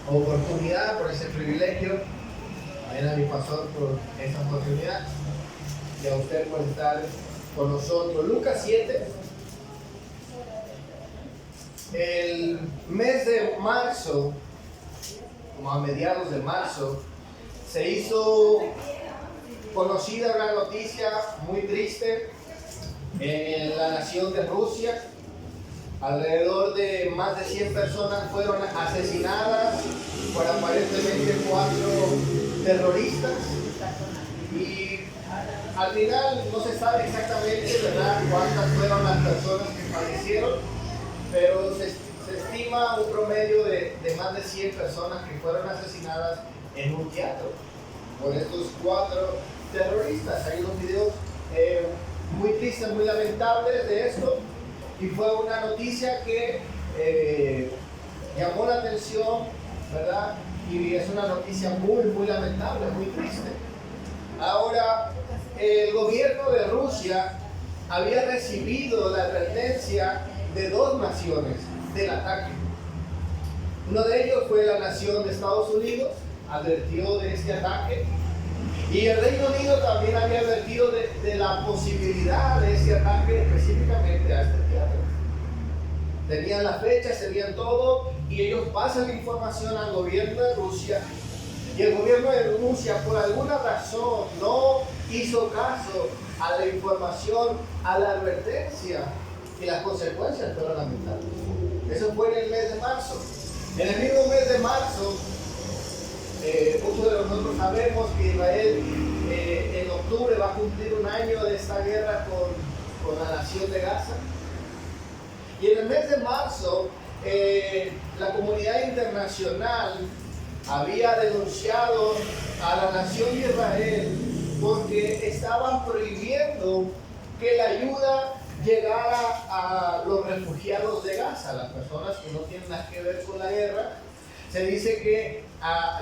Oportunidad, por ese privilegio, también a mi pastor por esta oportunidad y a usted por estar con nosotros. Lucas 7, el mes de marzo, como a mediados de marzo, se hizo conocida una noticia muy triste en la nación de Rusia. Alrededor de más de 100 personas fueron asesinadas por aparentemente 4 terroristas, y al final no se sabe exactamente, ¿verdad?, cuántas fueron las personas que fallecieron, pero se estima un promedio de más de 100 personas que fueron asesinadas en un teatro por estos 4 terroristas. Hay unos videos muy tristes, muy lamentables de esto. Y fue una noticia que llamó la atención, ¿verdad? Y es una noticia muy, muy lamentable, muy triste. Ahora, el gobierno de Rusia había recibido la advertencia de 2 naciones del ataque. Uno de ellos fue la nación de Estados Unidos, advirtió de este ataque. Y el Reino Unido también había advertido de la posibilidad de ese ataque específicamente a este teatro. Tenían la fecha, sabían todo, y ellos pasan la información al gobierno de Rusia. Y el gobierno de Rusia, por alguna razón, no hizo caso a la información, a la advertencia, y las consecuencias fueron lamentables. Eso fue en el mes de marzo. En el mismo mes de marzo, muchos de nosotros sabemos que Israel en octubre va a cumplir un año de esta guerra con la nación de Gaza. Y en el mes de marzo, la comunidad internacional había denunciado a la nación de Israel porque estaban prohibiendo que la ayuda llegara a los refugiados de Gaza, las personas que no tienen nada que ver con la guerra. Se dice que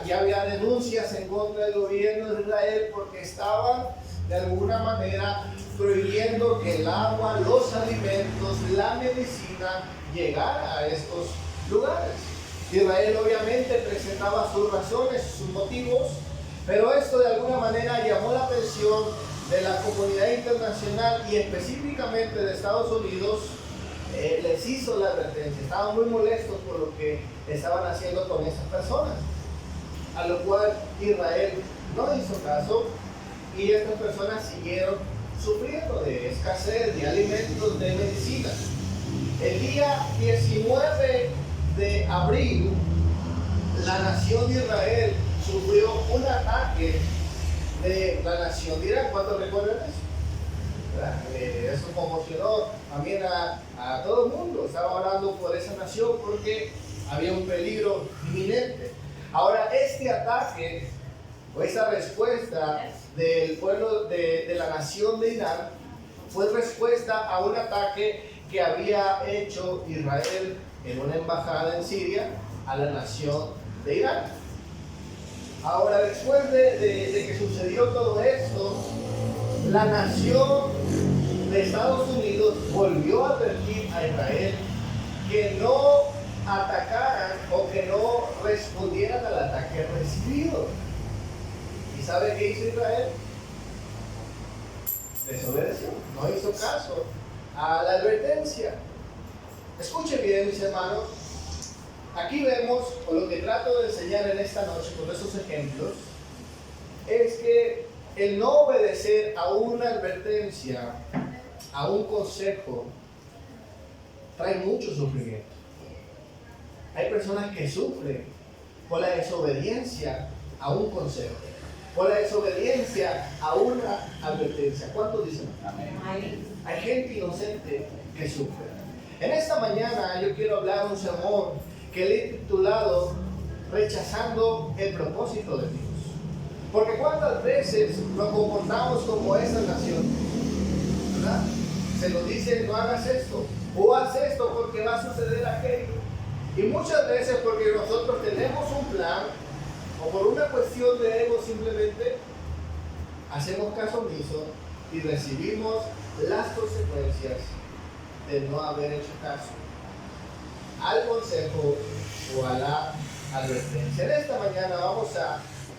ya había denuncias en contra del gobierno de Israel porque estaban de alguna manera prohibiendo que el agua, los alimentos, la medicina llegara a estos lugares. Israel obviamente presentaba sus razones, sus motivos, pero esto de alguna manera llamó la atención de la comunidad internacional y específicamente de Estados Unidos. Les hizo la advertencia, estaban muy molestos por lo que estaban haciendo con esas personas, a lo cual Israel no hizo caso y estas personas siguieron sufriendo de escasez de alimentos, de medicina. El día 19 de abril, la nación de Israel sufrió un ataque de la nación de Irán. ¿Cuántos recuerdan eso? Eso conmocionó también a todo el mundo. Estaba orando por esa nación porque había un peligro inminente. Ahora, este ataque o esa respuesta del pueblo de la nación de Irán fue respuesta a un ataque que había hecho Israel en una embajada en Siria a la nación de Irán. Ahora, después de que sucedió todo esto, la nación de Estados Unidos volvió a advertir a Israel que no atacaran o que no respondieran al ataque recibido. ¿Y sabe qué hizo Israel? Desobedeció, no hizo caso a la advertencia. Escuchen bien, mis hermanos. Aquí vemos, o lo que trato de enseñar en esta noche con esos ejemplos, es que el no obedecer a una advertencia, a un consejo, trae mucho sufrimiento. Hay personas que sufren por la desobediencia a un consejo, por la desobediencia a una advertencia. ¿Cuántos dicen amén? Hay gente inocente que sufre. En esta mañana yo quiero hablar un sermón que le he titulado Rechazando el propósito de Dios. Porque cuántas veces nos comportamos como esa nación, ¿verdad? Se nos dice no hagas esto, o haz esto porque va a suceder aquello. Y muchas veces porque nosotros tenemos un plan, o por una cuestión de ego simplemente, hacemos caso omiso y recibimos las consecuencias de no haber hecho caso al consejo o a la advertencia. En esta mañana vamos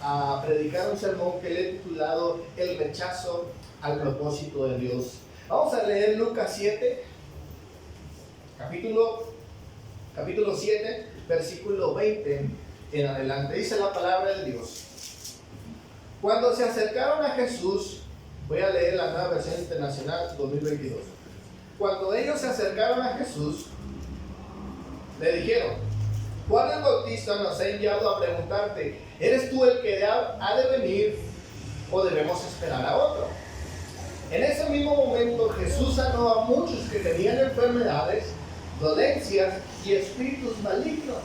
a predicar un sermón que le he titulado El rechazo al propósito de Dios. Vamos a leer Lucas 7, capítulo 7, versículo 20 en adelante. Dice la palabra de Dios. Cuando se acercaron a Jesús, voy a leer la Nueva Versión Internacional 2022. Cuando ellos se acercaron a Jesús, le dijeron: Juan el Bautista nos ha enviado a preguntarte, ¿eres tú el que ha de venir o debemos esperar a otro? En ese mismo momento Jesús sanó a muchos que tenían enfermedades, dolencias y espíritus malignos.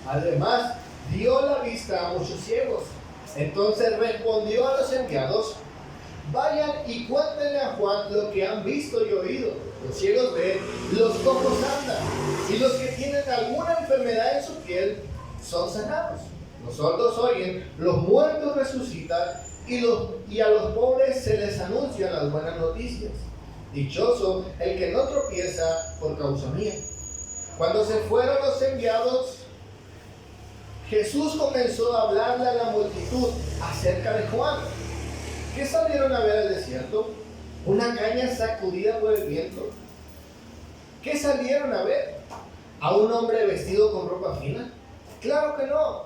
Además, dio la vista a muchos ciegos. Entonces respondió a los enviados: vayan y cuéntenle a Juan lo que han visto y oído. Los ciegos ven, los cojos andan, y los que tienen alguna enfermedad en su piel son sanados. Los sordos oyen, los muertos resucitan, y a los pobres se les anuncian las buenas noticias. Dichoso el que no tropieza por causa mía. Cuando se fueron los enviados, Jesús comenzó a hablarle a la multitud acerca de Juan. ¿Qué salieron a ver al desierto? ¿Una caña sacudida por el viento? ¿Qué salieron a ver? ¿A un hombre vestido con ropa fina? Claro que no,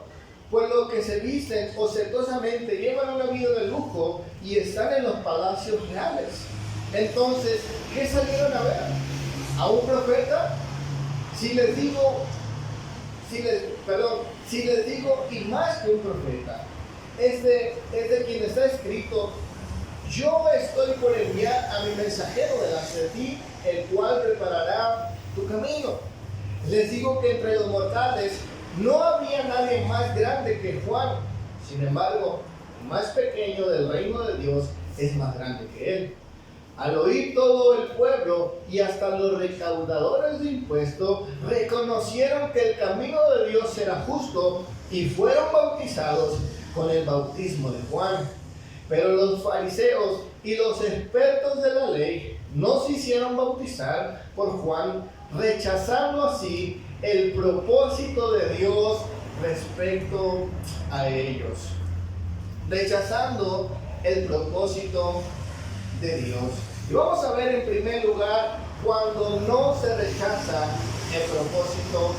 pues los que se visten ostentosamente llevan una vida de lujo y están en los palacios reales. Entonces, ¿qué salieron a ver? ¿A un profeta? Si les digo, y más que un profeta, es de quien está escrito: yo estoy por enviar a mi mensajero delante de ti, el cual preparará tu camino. Les digo que entre los mortales no había nadie más grande que Juan. Sin embargo, el más pequeño del reino de Dios es más grande que él. Al oír todo el pueblo y hasta los recaudadores de impuestos reconocieron que el camino de Dios era justo y fueron bautizados con el bautismo de Juan. Pero los fariseos y los expertos de la ley no se hicieron bautizar por Juan, rechazando así el propósito de Dios respecto a ellos. Rechazando el propósito de Dios. Y vamos a ver en primer lugar cuando no se rechaza el propósito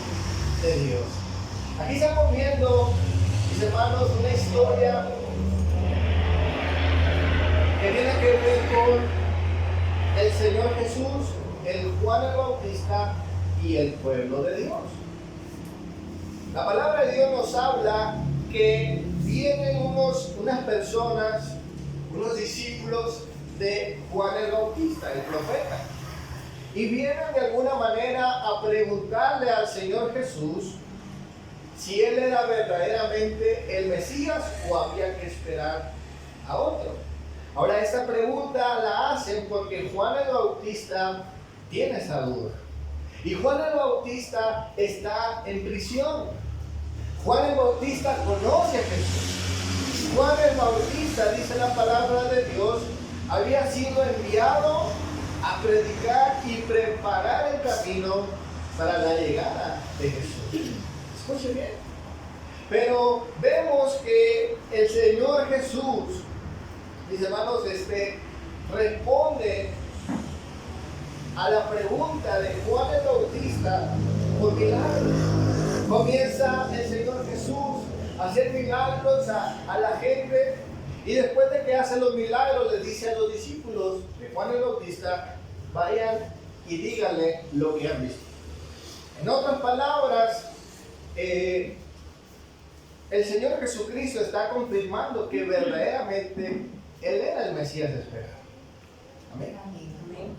de Dios. Aquí estamos viendo, mis hermanos, una historia que tiene que ver con el Señor Jesús, el Juan el Bautista y el pueblo de Dios. La palabra de Dios nos habla que vienen unas personas, unos discípulos de Juan el Bautista, el profeta, y vienen de alguna manera a preguntarle al Señor Jesús si él era verdaderamente el Mesías o había que esperar a otro. Ahora, esta pregunta la hacen porque Juan el Bautista tiene esa duda. Y Juan el Bautista está en prisión. Juan el Bautista conoce a Jesús. Juan el Bautista, dice la palabra de Dios, había sido enviado a predicar y preparar el camino para la llegada de Jesús. Escuche bien. Pero vemos que el Señor Jesús, mis hermanos, responde a la pregunta de Juan el Bautista por milagros. Comienza el Señor Jesús a hacer milagros a la gente, y después de que hace los milagros les dice a los discípulos de Juan el Bautista: vayan y díganle lo que han visto. En otras palabras, el Señor Jesucristo está confirmando que verdaderamente Él era el Mesías esperado. Amén.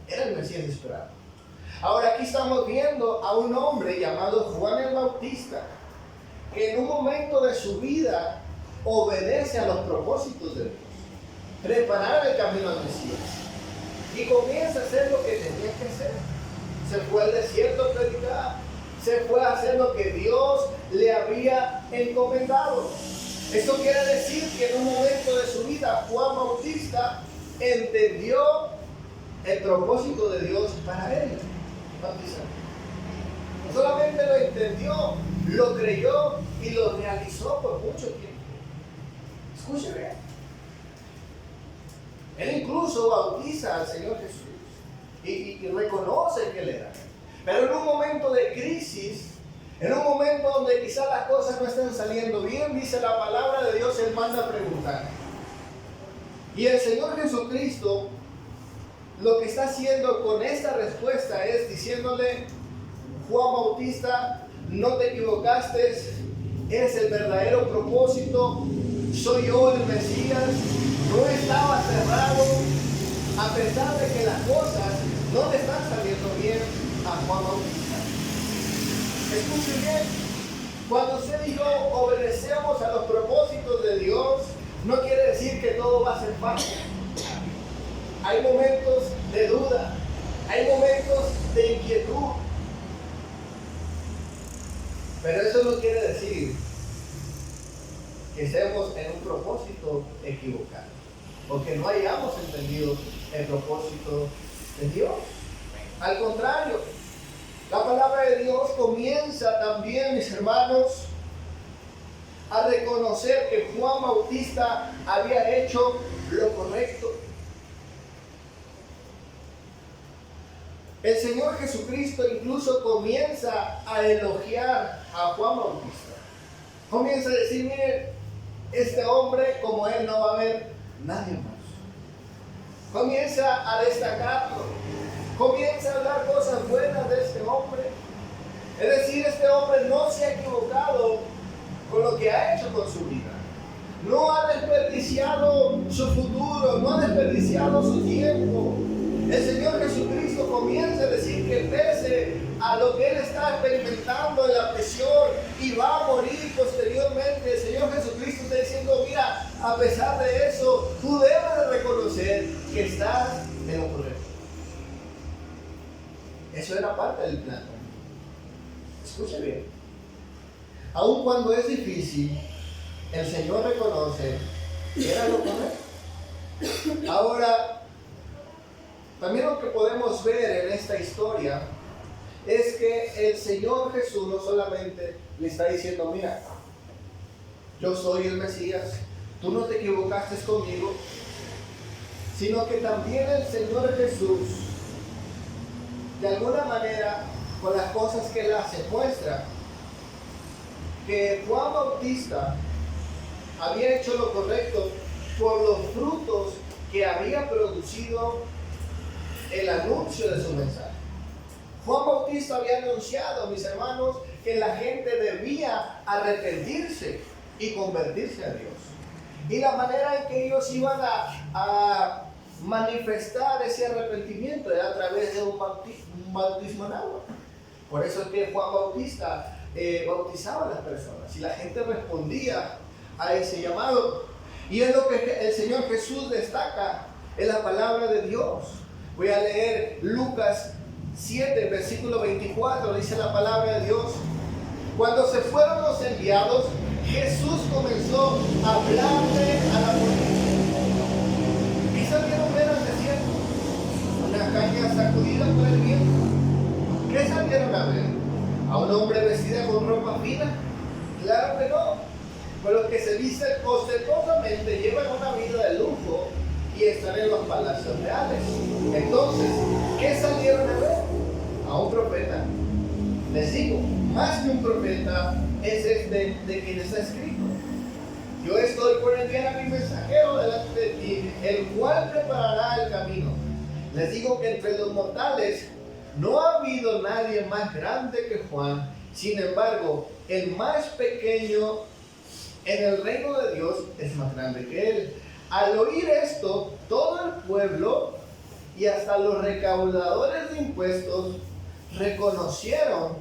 Era el Mesías esperado. Ahora aquí estamos viendo a un hombre llamado Juan el Bautista, que en un momento de su vida obedece a los propósitos de Dios, preparar el camino al Mesías, y comienza a hacer lo que tenía que hacer. Se fue al desierto a predicar, se fue a hacer lo que Dios le había encomendado. Esto quiere decir que en un momento de su vida Juan Bautista entendió el propósito de Dios para él. No solamente lo entendió, lo creyó y lo realizó por mucho tiempo. Escuche bien. Él incluso bautiza al Señor Jesús y reconoce que Él era. Pero en un momento de crisis, en un momento donde quizás las cosas no estén saliendo bien, dice la palabra de Dios, Él manda a preguntar. Y el Señor Jesucristo lo que está haciendo con esta respuesta es diciéndole: Juan Bautista, no te equivocaste, eres el verdadero propósito, soy yo el Mesías, no estaba cerrado, a pesar de que las cosas no le están saliendo bien a Juan Bautista. Escuchen bien, cuando usted y yo obedecemos a los propósitos de Dios, no quiere decir que todo va a ser fácil. Hay momentos de duda, hay momentos de inquietud, pero eso no quiere decir que estemos en un propósito equivocado, porque no hayamos entendido el propósito de Dios. Al contrario, la palabra de Dios comienza también, mis hermanos, a reconocer que Juan Bautista había hecho lo correcto. El Señor Jesucristo incluso comienza a elogiar a Juan Bautista. Comienza a decir: miren, este hombre, como él no va a haber nadie más. Comienza a destacarlo. Comienza a hablar cosas buenas de este hombre. Es decir, este hombre no se ha equivocado con lo que ha hecho con su vida. No ha desperdiciado su futuro, no ha desperdiciado su tiempo. El Señor Jesucristo comienza a decir que pese a lo que Él está experimentando en la prisión y va a morir posteriormente, el Señor Jesucristo está diciendo: mira, a pesar de eso, tú debes de reconocer que estás en lo correcto. Eso era parte del plan. Escuche bien. Aun cuando es difícil, el Señor reconoce que era lo correcto. Ahora, también lo que podemos ver en esta historia es que el Señor Jesús no solamente le está diciendo: mira, yo soy el Mesías, tú no te equivocaste conmigo, sino que también el Señor Jesús, de alguna manera, con las cosas que Él hace, muestra que Juan Bautista había hecho lo correcto por los frutos que había producido el anuncio de su mensaje. Juan Bautista había anunciado, mis hermanos, que la gente debía arrepentirse y convertirse a Dios. Y la manera en que ellos iban a manifestar ese arrepentimiento era a través de un bautismo en agua. Por eso es que Juan Bautista bautizaba a las personas y la gente respondía a ese llamado. Y es lo que el Señor Jesús destaca en la palabra de Dios. Voy a leer Lucas 7, versículo 24, dice la palabra de Dios: cuando se fueron los enviados, Jesús comenzó a hablarle a la multitud. ¿Y salieron ver al desierto? Una caña sacudida por el viento. ¿Qué salieron a ver? ¿A un hombre vestido con ropa fina? Claro que no. Pues los que se visten ostentosamente llevan una vida de lujo y están en los palacios reales. Entonces, ¿qué salieron a ver? A un profeta. Les digo, más que un profeta es este de quien está escrito: yo estoy por enviar a mi mensajero delante de ti, el cual preparará el camino. Les digo que entre los mortales no ha habido nadie más grande que Juan. Sin embargo, el más pequeño en el reino de Dios es más grande que él. Al oír esto, todo el pueblo y hasta los recaudadores de impuestos reconocieron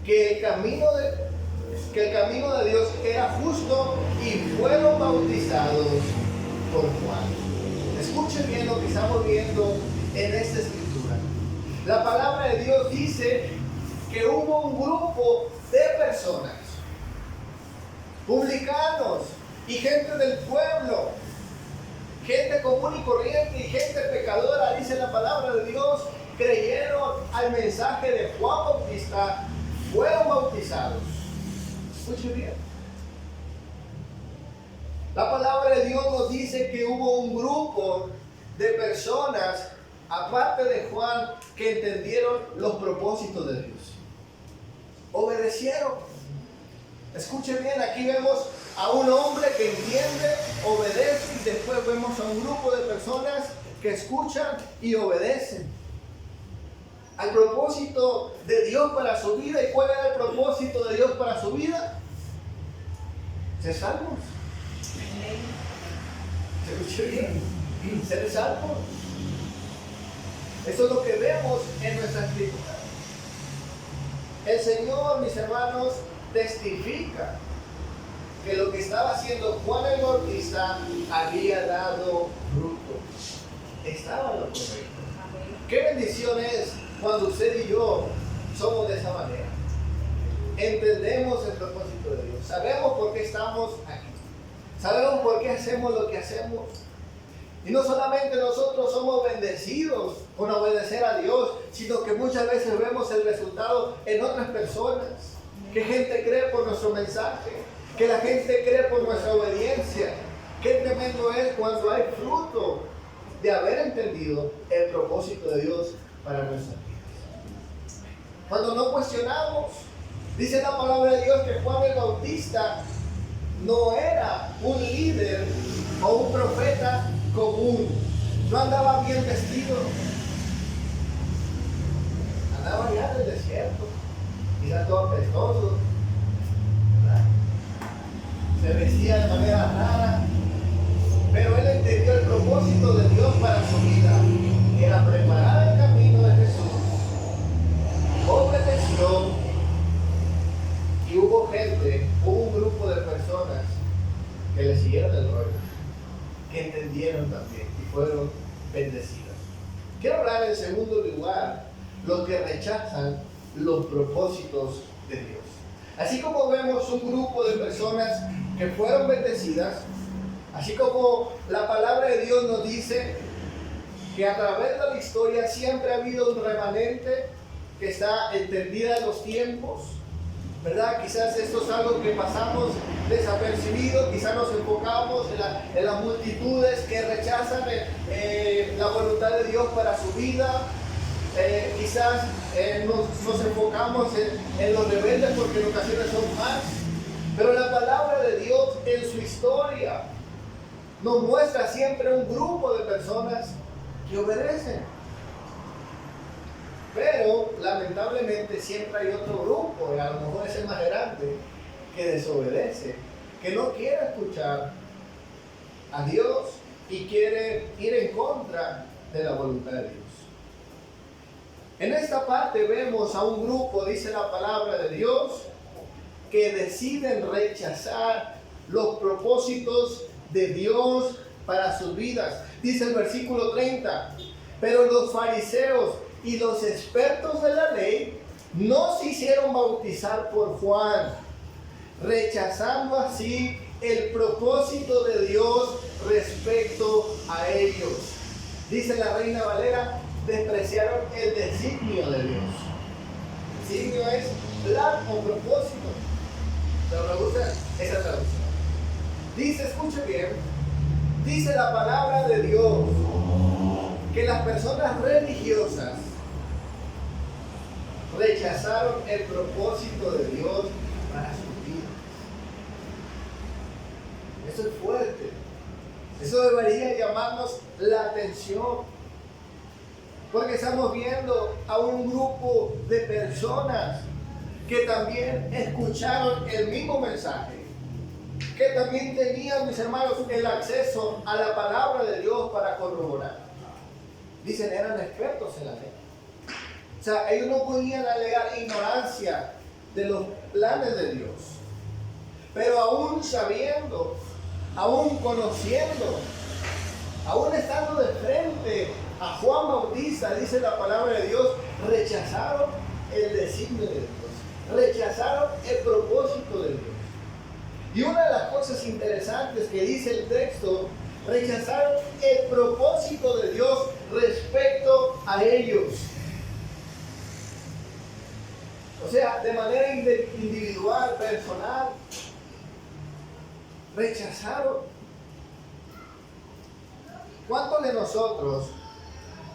que el camino de Dios era justo y fueron bautizados por Juan. Escuchen bien lo que estamos viendo en esta escritura. La palabra de Dios dice que hubo un grupo de personas, publicanos y gente del pueblo, gente común y corriente y gente pecadora, dice la palabra de Dios, creyeron al mensaje de Juan Bautista, fueron bautizados. Escuche bien. La palabra de Dios nos dice que hubo un grupo de personas, aparte de Juan, que entendieron los propósitos de Dios. Obedecieron. Escuche bien, aquí vemos a un hombre que entiende, obedece, y después vemos a un grupo de personas que escuchan y obedecen al propósito de Dios para su vida. ¿Y cuál era el propósito de Dios para su vida? Ser salvos. ¿Se escucha bien? Ser salvos. Eso es lo que vemos en nuestra escritura. El Señor, mis hermanos, testifica que lo que estaba haciendo Juan el Bautista había dado fruto. Estaba en lo correcto. Qué bendición es cuando usted y yo somos de esa manera. Entendemos el propósito de Dios. Sabemos por qué estamos aquí. Sabemos por qué hacemos lo que hacemos. Y no solamente nosotros somos bendecidos con obedecer a Dios, sino que muchas veces vemos el resultado en otras personas. Que gente cree por nuestro mensaje, que la gente cree por nuestra obediencia. Qué tremendo es cuando hay fruto de haber entendido el propósito de Dios para nuestras vidas. Cuando no cuestionamos, dice la palabra de Dios que Juan el Bautista no era un líder o un profeta común. No andaba bien vestido. Andaba allá en el desierto. Quizás todo apestoso. Se vestía de manera rara. Pero él entendió el propósito de Dios para su vida. Era preparar el camino de Jesús. Obedeció. Y hubo gente, hubo un grupo de personas que le siguieron el rollo, que entendieron también y fueron bendecidas. Quiero hablar en segundo lugar, los que rechazan los propósitos de Dios. Así como vemos un grupo de personas que fueron bendecidas, así como la palabra de Dios nos dice que a través de la historia siempre ha habido un remanente que está entendida en los tiempos, ¿verdad? Quizás esto es algo que pasamos desapercibido, quizás nos enfocamos en las multitudes que rechazan la voluntad de Dios para su vida. Quizás nos enfocamos en los rebeldes porque en ocasiones son más. Pero la palabra de Dios en su historia nos muestra siempre un grupo de personas que obedecen. Pero lamentablemente siempre hay otro grupo, y a lo mejor es el más grande, que desobedece, que no quiere escuchar a Dios y quiere ir en contra de la voluntad de Dios. En esta parte vemos a un grupo, dice la palabra de Dios, que deciden rechazar los propósitos de Dios para sus vidas. Dice el versículo 30, pero los fariseos y los expertos de la ley no se hicieron bautizar por Juan, rechazando así el propósito de Dios respecto a ellos. Dice la Reina Valera, despreciaron el designio de Dios. Designio es plan o propósito. ¿Se me gusta esa traducción? Dice, escuche bien, dice la palabra de Dios que las personas religiosas rechazaron el propósito de Dios para sus vidas. Eso es fuerte. Eso debería llamarnos la atención. Porque estamos viendo a un grupo de personas que también escucharon el mismo mensaje, que también tenían, mis hermanos, el acceso a la palabra de Dios para corroborar. Dicen, eran expertos en la ley. O sea, ellos no podían alegar ignorancia de los planes de Dios. Pero aún sabiendo, aún conociendo, aún estando de frente a Juan Bautista, dice la palabra de Dios, rechazaron el designio de Dios, rechazaron el propósito de Dios. Y una de las cosas interesantes que dice el texto, rechazaron el propósito de Dios respecto a ellos. O sea, de manera individual, personal, rechazaron. ¿Cuántos de nosotros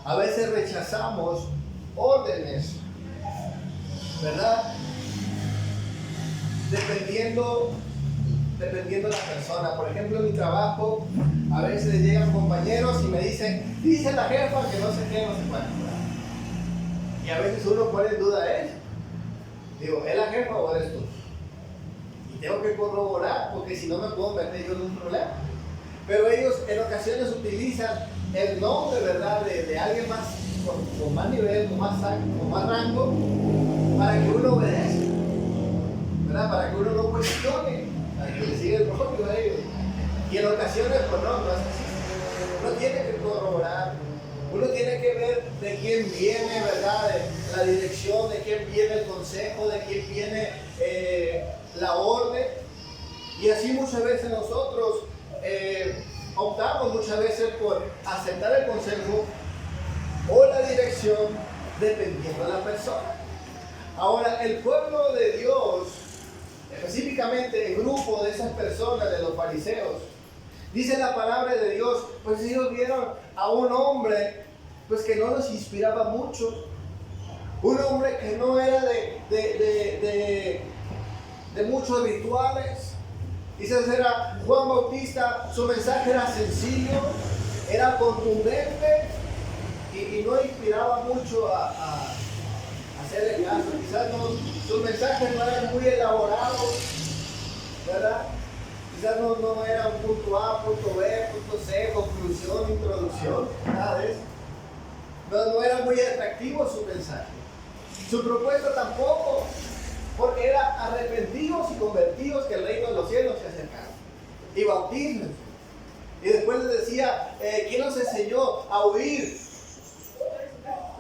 a veces rechazamos órdenes, verdad? Dependiendo de la persona. Por ejemplo, en mi trabajo, a veces llegan compañeros y me dicen, dice la jefa que no sé qué, no sé cuánto. Y a veces uno pone en duda eso. Digo, ¿es la jefa o eres tú? Y tengo que corroborar, porque si no me puedo meter yo en un problema. Pero ellos en ocasiones utilizan el nombre, ¿verdad?, de alguien más con más nivel, con más rango, para que uno obedezca, ¿verdad? Para que uno no cuestione, para que le siga el rollo a ellos. Y en ocasiones, pues no es así. Uno tiene que corroborar, uno tiene que ver de quién viene, ¿verdad?, de la dirección, de quién viene el consejo, de quién viene la orden. Y así muchas veces nosotros optamos muchas veces por aceptar el consejo o la dirección dependiendo de la persona. Ahora, el pueblo de Dios, específicamente el grupo de esas personas, de los fariseos, dice la palabra de Dios, pues ellos vieron a un hombre pues que no los inspiraba mucho, un hombre que no era de muchos rituales. Quizás era Juan Bautista, su mensaje era sencillo, era contundente y no inspiraba mucho a hacerle caso. Quizás sus mensajes no eran muy elaborados, ¿verdad? Quizás no era un punto A, punto B, punto C, conclusión, introducción, nada de eso. No era muy atractivo su mensaje. Su propuesta tampoco, porque era arrepentidos y convertidos que el reino de los cielos se acercaba. Y bautícense. Y después les decía, ¿quién nos enseñó a huir?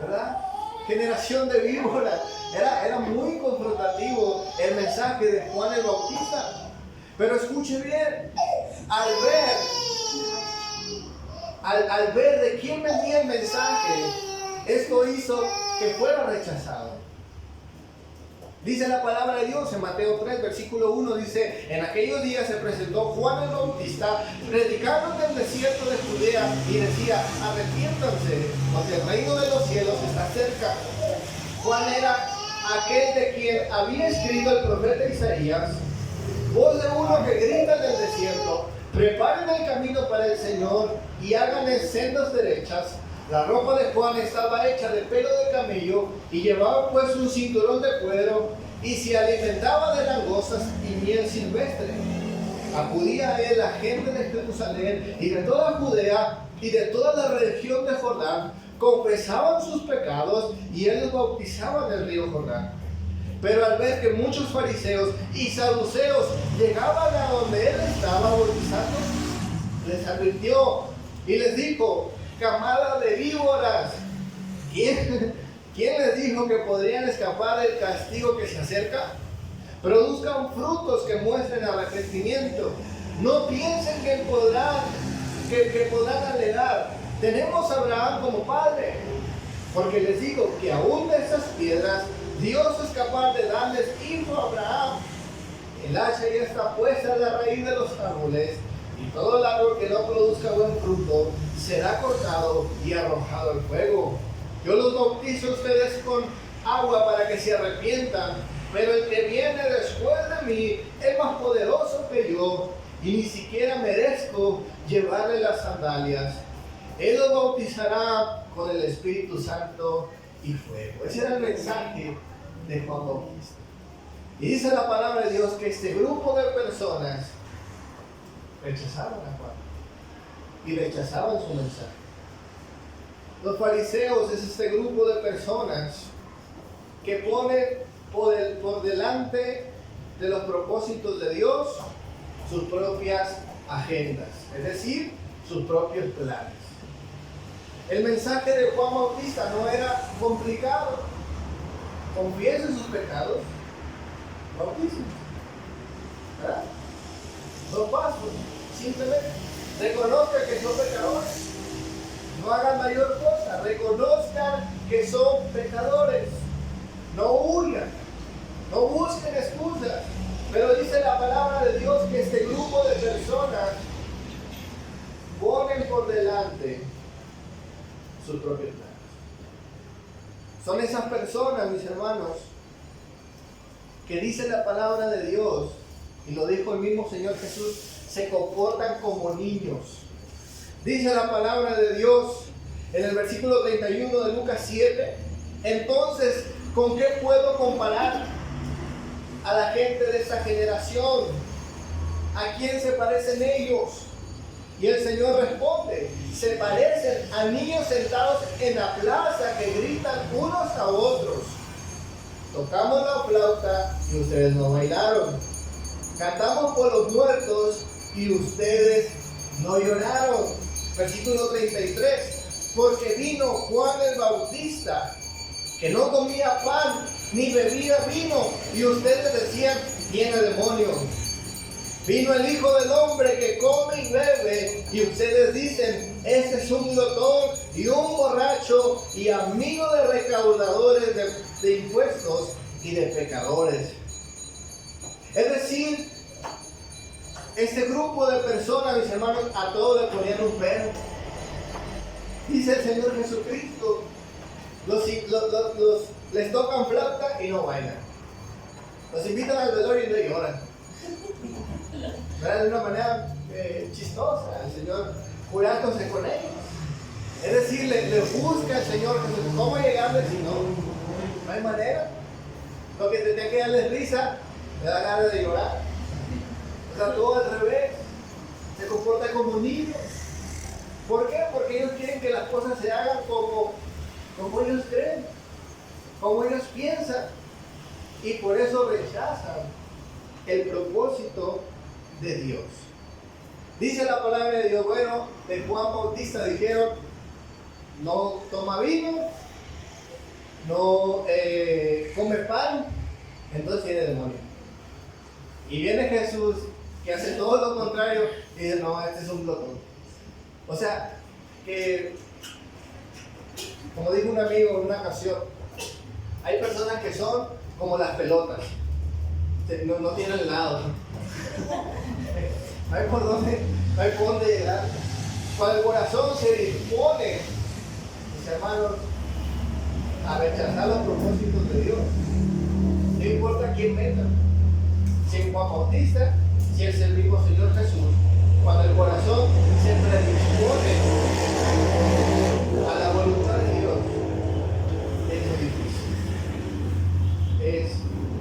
¿Verdad? Generación de víboras. Era muy confrontativo el mensaje de Juan el Bautista. Pero escuche bien, al ver de quién venía el mensaje, esto hizo que fuera rechazado. Dice la palabra de Dios en Mateo 3, versículo 1, dice, en aquellos días se presentó Juan el Bautista, predicando en el desierto de Judea, y decía, arrepiéntanse, porque el reino de los cielos está cerca. Juan era aquel de quien había escrito el profeta Isaías, voz de uno que grita en el desierto, preparen el camino para el Señor y hagan sendas derechas. La ropa de Juan estaba hecha de pelo de camello y llevaba pues un cinturón de cuero y se alimentaba de langostas y miel silvestre. Acudía a él la gente de Jerusalén y de toda Judea y de toda la región de Jordán, confesaban sus pecados y él los bautizaba en el río Jordán. Pero al ver que muchos fariseos y saduceos llegaban a donde él estaba bautizando, les advirtió y les dijo, camada de víboras, ¿quién les dijo que podrían escapar del castigo que se acerca? Produzcan frutos que muestren arrepentimiento. No piensen que podrán alegar, tenemos a Abraham como padre. Porque les digo que aún de esas piedras Dios es capaz de darles hijo a Abraham. El hacha ya está puesta en la raíz de los árboles, y todo el árbol que no produzca buen fruto será cortado y arrojado al fuego. Yo los bautizo a ustedes con agua para que se arrepientan, pero el que viene después de mí es más poderoso que yo, y ni siquiera merezco llevarle las sandalias. Él los bautizará con el Espíritu Santo y fuego. Ese era el mensaje de Juan Bautista. Y dice la palabra de Dios que este grupo de personas rechazaban a Juan y rechazaban su mensaje. Los fariseos es este grupo de personas que ponen por delante de los propósitos de Dios sus propias agendas, es decir, sus propios planes. El mensaje de Juan Bautista no era complicado. Confiesen sus pecados, bautícense. ¿Verdad? 2 pasos, simplemente. Reconozcan que son pecadores. No hagan mayor cosa. Reconozcan que son pecadores. No huyan. No busquen excusas. Pero dice la palabra de Dios que este grupo de personas ponen por delante sus propios planes. Son esas personas, mis hermanos, que dice la palabra de Dios, y lo dijo el mismo Señor Jesús, se comportan como niños. Dice la palabra de Dios en el versículo 31 de Lucas 7, entonces, ¿con qué puedo comparar a la gente de esta generación? ¿A quién se parecen ellos? Y el Señor responde, se parecen a niños sentados en la plaza que gritan unos a otros. Tocamos la flauta y ustedes no bailaron. Cantamos por los muertos y ustedes no lloraron. Versículo 33. Porque vino Juan el Bautista, que no comía pan ni bebía vino, y ustedes decían, tiene demonio. Vino el Hijo del Hombre que come y bebe, y ustedes dicen, este es un glotón y un borracho y amigo de recaudadores de impuestos y de pecadores. Es decir, este grupo de personas, mis hermanos, a todos les ponían un pero. Dice el Señor Jesucristo, les tocan flauta y no bailan. Los invitan al velorio y no lloran. De una manera chistosa, el Señor jurándose con ellos. Es decir, le busca al Señor Jesús. ¿Cómo llegarle si no hay manera? Lo que te tenga que darle risa, le da ganas de llorar. O sea, todo al revés. Se comporta como niños. ¿Por qué? Porque ellos quieren que las cosas se hagan como ellos creen, como ellos piensan. Y por eso rechazan el propósito de Dios. Dice la palabra de Dios, bueno, de Juan Bautista dijeron, no toma vino, no come pan, entonces tiene demonio. Y viene Jesús, que hace todo lo contrario, y dice, no, este es un glotón. O sea, que, como dijo un amigo en una ocasión, hay personas que son como las pelotas, no tienen lado. No hay por dónde llegar. Cuando el corazón se dispone, mis hermanos, a rechazar los propósitos de Dios, no importa quién venga, si es Juan Bautista, si es el mismo Señor Jesús, cuando el corazón se predispone a la voluntad de Dios, es muy difícil. Es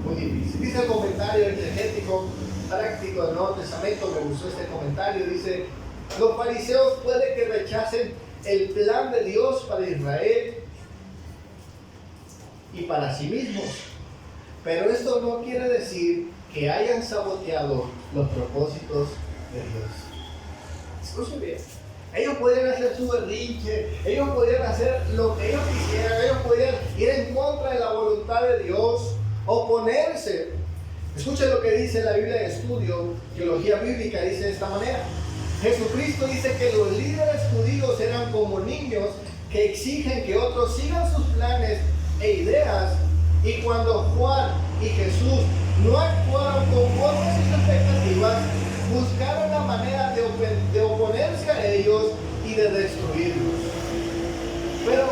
muy difícil. Dice el comentario exegético práctico del Nuevo Testamento, me gustó este comentario, dice, los fariseos puede que rechacen el plan de Dios para Israel y para sí mismos, pero esto no quiere decir que hayan saboteado los propósitos de Dios. Escuchen bien, ellos podían hacer su berrinche, ellos podían hacer lo que ellos quisieran, ellos podían ir en contra de la voluntad de Dios, oponerse. Escuchen lo que dice la Biblia de Estudio, Teología Bíblica, dice de esta manera. Jesucristo dice que los líderes judíos eran como niños que exigen que otros sigan sus planes e ideas, y cuando Juan y Jesús no actuaron conforme a sus expectativas, buscaron la manera de oponerse a ellos y de destruirlos. Pero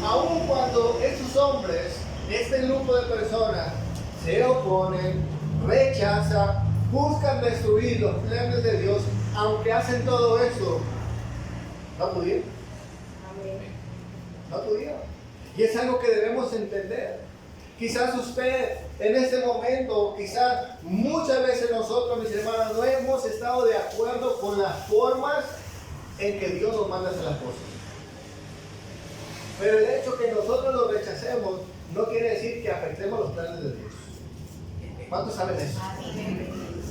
aun cuando estos hombres, este grupo de personas, se oponen, rechazan, buscan destruir los planes de Dios, aunque hacen todo eso, no pudieron. No pudieron. Y es algo que debemos entender. Quizás usted en este momento, quizás muchas veces nosotros, mis hermanos, no hemos estado de acuerdo con las formas en que Dios nos manda hacer las cosas. Pero el hecho que nosotros lo rechacemos no quiere decir que afectemos los planes de Dios. ¿Cuántos saben eso?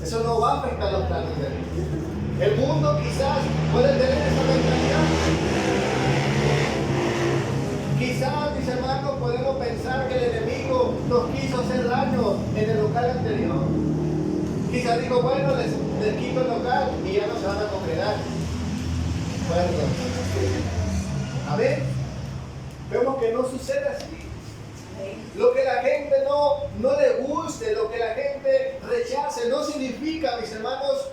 Eso no va a afectar los planes de Dios. El mundo quizás puede tener esa mentalidad. Quizás, mis hermanos, podemos pensar que el enemigo nos quiso hacer daño en el local anterior. Quizás dijo, bueno, les quito el local y ya no se van a congregar. Bueno, a ver, vemos que no sucede así. Lo que la gente no le guste, lo que la gente rechace, no significa, mis hermanos,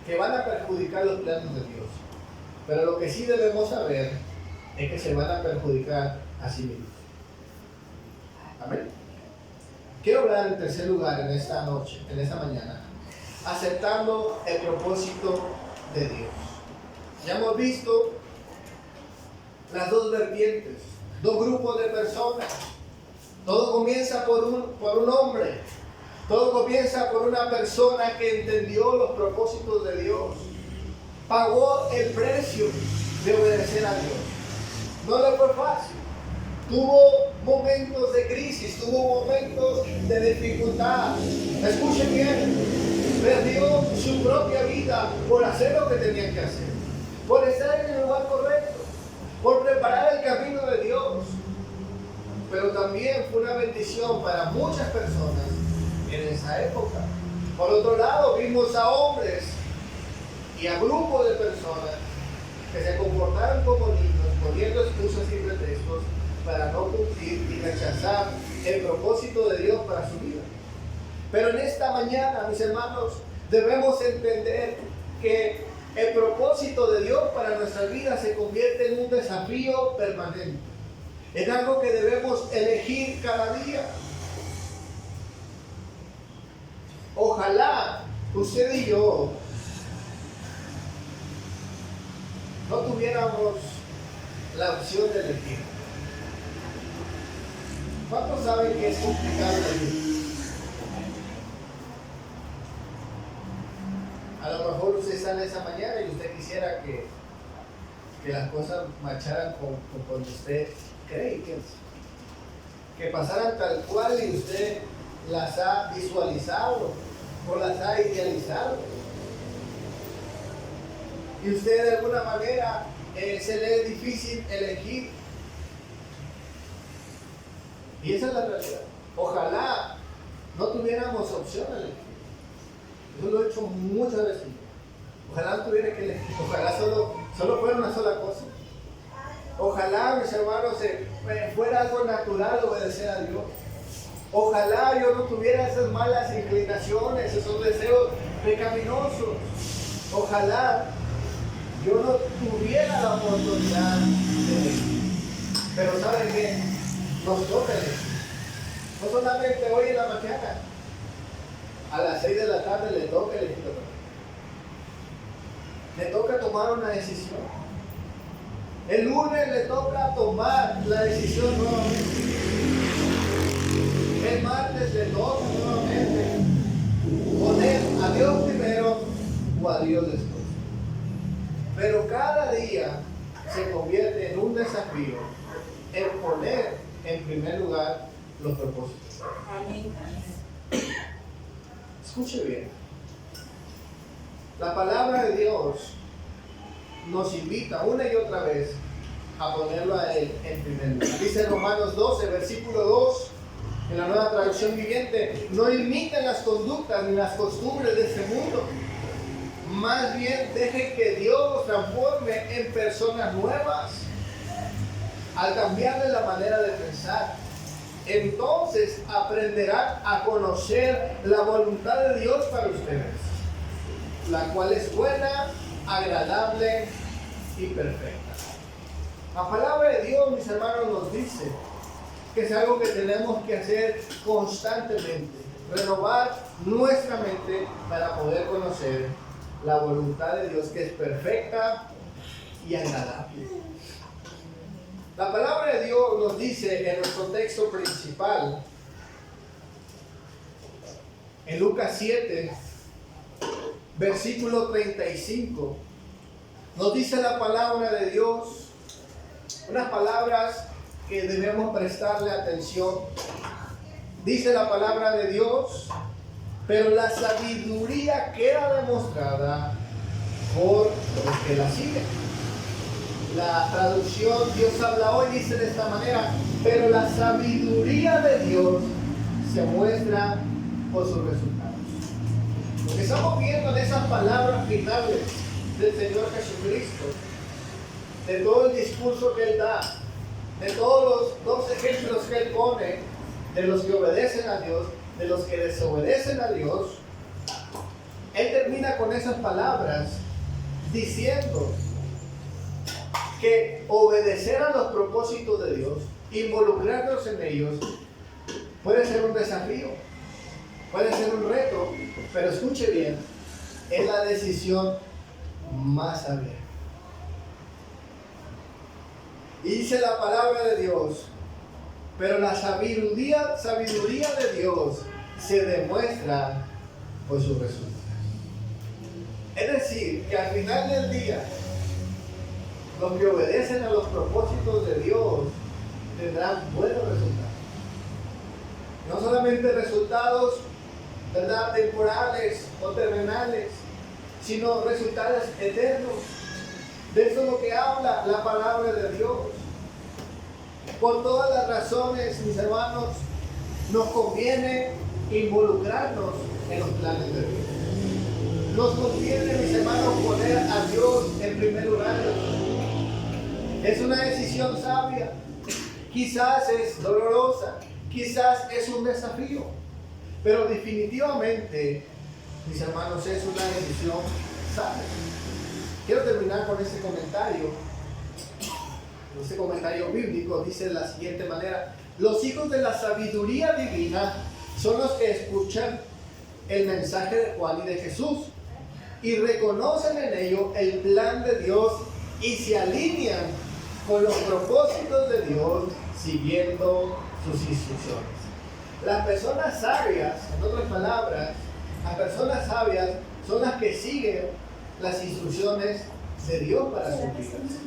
que van a perjudicar los planes de Dios. Pero lo que sí debemos saber es que se van a perjudicar a sí mismos. Amén. Quiero hablar en tercer lugar en esta noche, en esta mañana, aceptando el propósito de Dios. Ya hemos visto las dos vertientes, dos grupos de personas. Todo comienza por un hombre. Todo comienza por una persona que entendió los propósitos de Dios. Pagó el precio de obedecer a Dios. No le fue fácil. Tuvo momentos de crisis, tuvo momentos de dificultad. Escuchen bien, perdió su propia vida por hacer lo que tenía que hacer, por estar en el lugar correcto, por preparar el camino de Dios. Pero también fue una bendición para muchas personas en esa época. Por otro lado, vimos a hombres y a grupos de personas que se comportaron como niños, poniendo excusas y pretextos para no cumplir y rechazar el propósito de Dios para su vida. Pero en esta mañana, mis hermanos, debemos entender que el propósito de Dios para nuestra vida se convierte en un desafío permanente, en algo que debemos elegir cada día. Ojalá usted y yo no tuviéramos la opción de elegir. ¿Cuántos saben que es complicado elegir? A lo mejor usted sale esa mañana y usted quisiera que las cosas marcharan con cuando usted cree que pasaran tal cual y usted las ha visualizado o las ha idealizado. Y usted de alguna manera se le es difícil elegir. Y esa es la realidad. Ojalá no tuviéramos opción de elegir. Yo lo he hecho muchas veces. Ojalá no tuviera que elegir. Ojalá solo fuera una sola cosa. Ojalá, mis hermanos, fuera algo natural obedecer a Dios. Ojalá yo no tuviera esas malas inclinaciones, esos deseos pecaminosos. Ojalá yo no tuviera la oportunidad de elegir. Pero ¿saben qué? Nos toca elegir. No solamente hoy en la mañana, a las 6 de la tarde le toca elegir. Le toca tomar una decisión. El lunes le toca tomar la decisión nuevamente. El martes le toca nuevamente poner a Dios primero o a Dios después. Pero cada día se convierte en un desafío el poner en primer lugar los propósitos. Amén. Escuche bien. La palabra de Dios nos invita una y otra vez a ponerlo a Él en primer lugar. Dice Romanos 12, versículo 2, en la Nueva Traducción Viviente: no imiten las conductas ni las costumbres de este mundo. Más bien dejen que Dios los transforme en personas nuevas al cambiarle la manera de pensar. Entonces aprenderán a conocer la voluntad de Dios para ustedes, la cual es buena, agradable y perfecta. La palabra de Dios, mis hermanos, nos dice que es algo que tenemos que hacer constantemente, renovar nuestra mente para poder conocer la voluntad de Dios, que es perfecta y agradable. La palabra de Dios nos dice en nuestro texto principal, en Lucas 7, versículo 35, nos dice la palabra de Dios, unas palabras que debemos prestarle atención. Dice la palabra de Dios: pero la sabiduría queda demostrada por los que la siguen. La traducción Dios habla hoy dice de esta manera: pero la sabiduría de Dios se muestra por sus resultados. Lo que estamos viendo en esas palabras finales del Señor Jesucristo, de todo el discurso que Él da, de todos los dos ejemplos que él pone, de los que obedecen a Dios, de los que desobedecen a Dios, él termina con esas palabras diciendo que obedecer a los propósitos de Dios, involucrarnos en ellos, puede ser un desafío, puede ser un reto, pero escuche bien, es la decisión más sabia. Y dice la palabra de Dios, pero la sabiduría de Dios se demuestra por sus resultados. Es decir, que al final del día, los que obedecen a los propósitos de Dios tendrán buenos resultados. No solamente resultados, ¿verdad?, temporales o terrenales, sino resultados eternos. De eso es lo que habla la palabra de Dios. Por todas las razones, mis hermanos, nos conviene involucrarnos en los planes de Dios. Nos conviene, mis hermanos, poner a Dios en primer lugar. Es una decisión sabia. Quizás es dolorosa, quizás es un desafío, pero definitivamente, mis hermanos, es una decisión sabia. Quiero terminar con este comentario. Este comentario bíblico dice de la siguiente manera: los hijos de la sabiduría divina son los que escuchan el mensaje de Juan y de Jesús y reconocen en ello el plan de Dios y se alinean con los propósitos de Dios siguiendo sus instrucciones. Las personas sabias, en otras palabras, las personas sabias son las que siguen las instrucciones de Dios para sus vidas.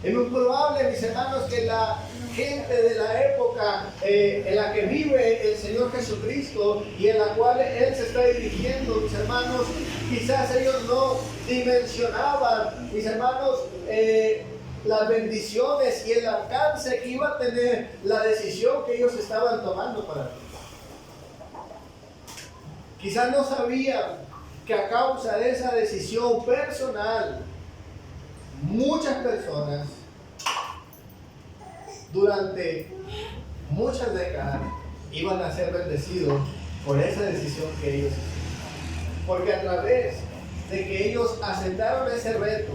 Es muy probable, mis hermanos, que la gente de la época en la que vive el Señor Jesucristo y en la cual Él se está dirigiendo, mis hermanos, quizás ellos no dimensionaban, mis hermanos, las bendiciones y el alcance que iba a tener la decisión que ellos estaban tomando para Dios. Quizás no sabían que a causa de esa decisión personal, muchas personas durante muchas décadas iban a ser bendecidos por esa decisión que ellos hicieron. Porque a través de que ellos aceptaron ese reto,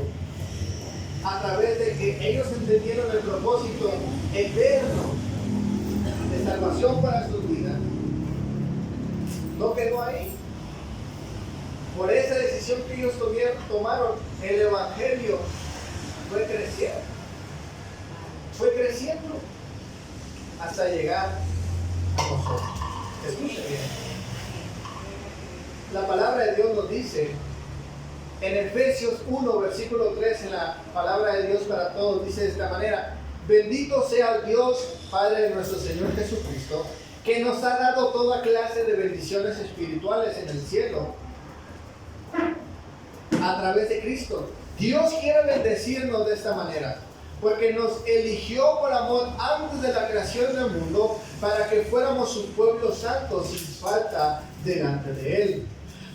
a través de que ellos entendieron el propósito eterno de salvación para sus vidas, no quedó ahí. Por esa decisión que ellos tomaron, el Evangelio fue creciendo hasta llegar a nosotros. Escuchen bien. La palabra de Dios nos dice en Efesios 1, versículo 3, en la palabra de Dios para todos, dice de esta manera: bendito sea el Dios Padre de nuestro Señor Jesucristo, que nos ha dado toda clase de bendiciones espirituales en el cielo a través de Cristo. Dios quiere bendecirnos de esta manera, porque nos eligió por amor antes de la creación del mundo, para que fuéramos su pueblo santo sin falta delante de Él.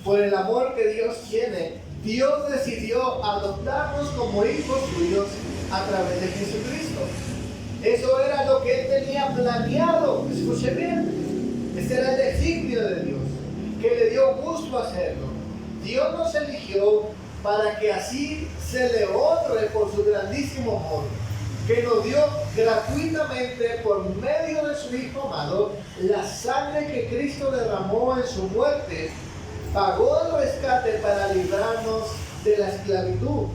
Por el amor que Dios tiene, Dios decidió adoptarnos como hijos suyos a través de Jesucristo. Eso era lo que Él tenía planeado. Escuche bien. Este era el designio de Dios, que le dio gusto hacerlo. Dios nos eligió para que así se le honre por su grandísimo amor, que nos dio gratuitamente por medio de su Hijo amado. La sangre que Cristo derramó en su muerte pagó el rescate para librarnos de la esclavitud.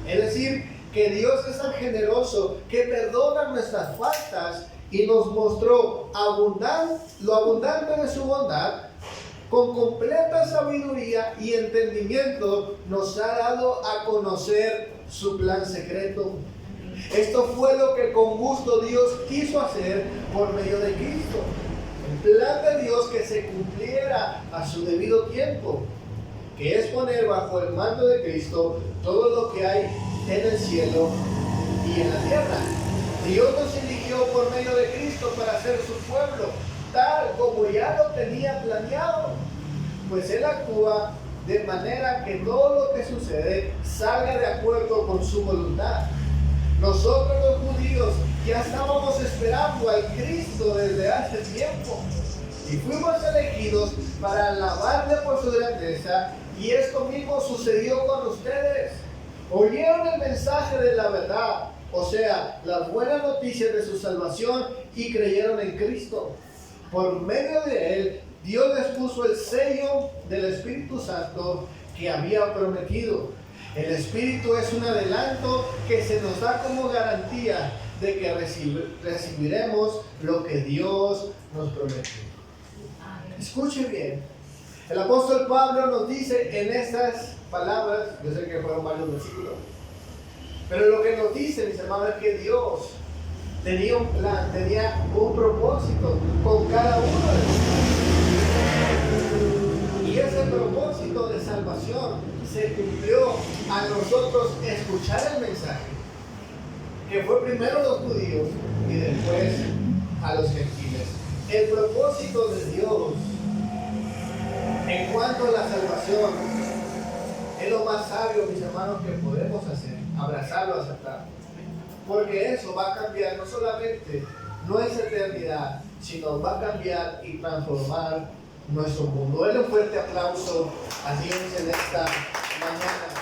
Es decir, que Dios es tan generoso que perdona nuestras faltas y nos mostró lo abundante de su bondad. Con completa sabiduría y entendimiento nos ha dado a conocer su plan secreto. Esto fue lo que con gusto Dios quiso hacer por medio de Cristo. El plan de Dios que se cumpliera a su debido tiempo, que es poner bajo el mando de Cristo todo lo que hay en el cielo y en la tierra. Dios nos eligió por medio de Cristo para ser su pueblo, tal como ya lo tenía planeado, pues Él actúa de manera que todo lo que sucede salga de acuerdo con su voluntad. Nosotros los judíos ya estábamos esperando al Cristo desde hace tiempo y fuimos elegidos para alabarle por su grandeza, y esto mismo sucedió con ustedes. Oyeron el mensaje de la verdad, o sea, las buenas noticias de su salvación, y creyeron en Cristo. Por medio de él, Dios les puso el sello del Espíritu Santo que había prometido. El Espíritu es un adelanto que se nos da como garantía de que recibiremos lo que Dios nos prometió. Escuche bien. El apóstol Pablo nos dice en estas palabras, yo sé que fueron varios versículos, pero lo que nos dice, mis hermanos, es que Dios tenía un plan, tenía un propósito con cada uno de nosotros. Y ese propósito de salvación se cumplió a nosotros escuchar el mensaje, que fue primero a los judíos y después a los gentiles. El propósito de Dios en cuanto a la salvación es lo más sabio, mis hermanos, que podemos hacer: abrazarlo, aceptarlo. Porque eso va a cambiar no solamente nuestra eternidad, sino va a cambiar y transformar nuestro mundo. Denle un fuerte aplauso a Dios en esta mañana.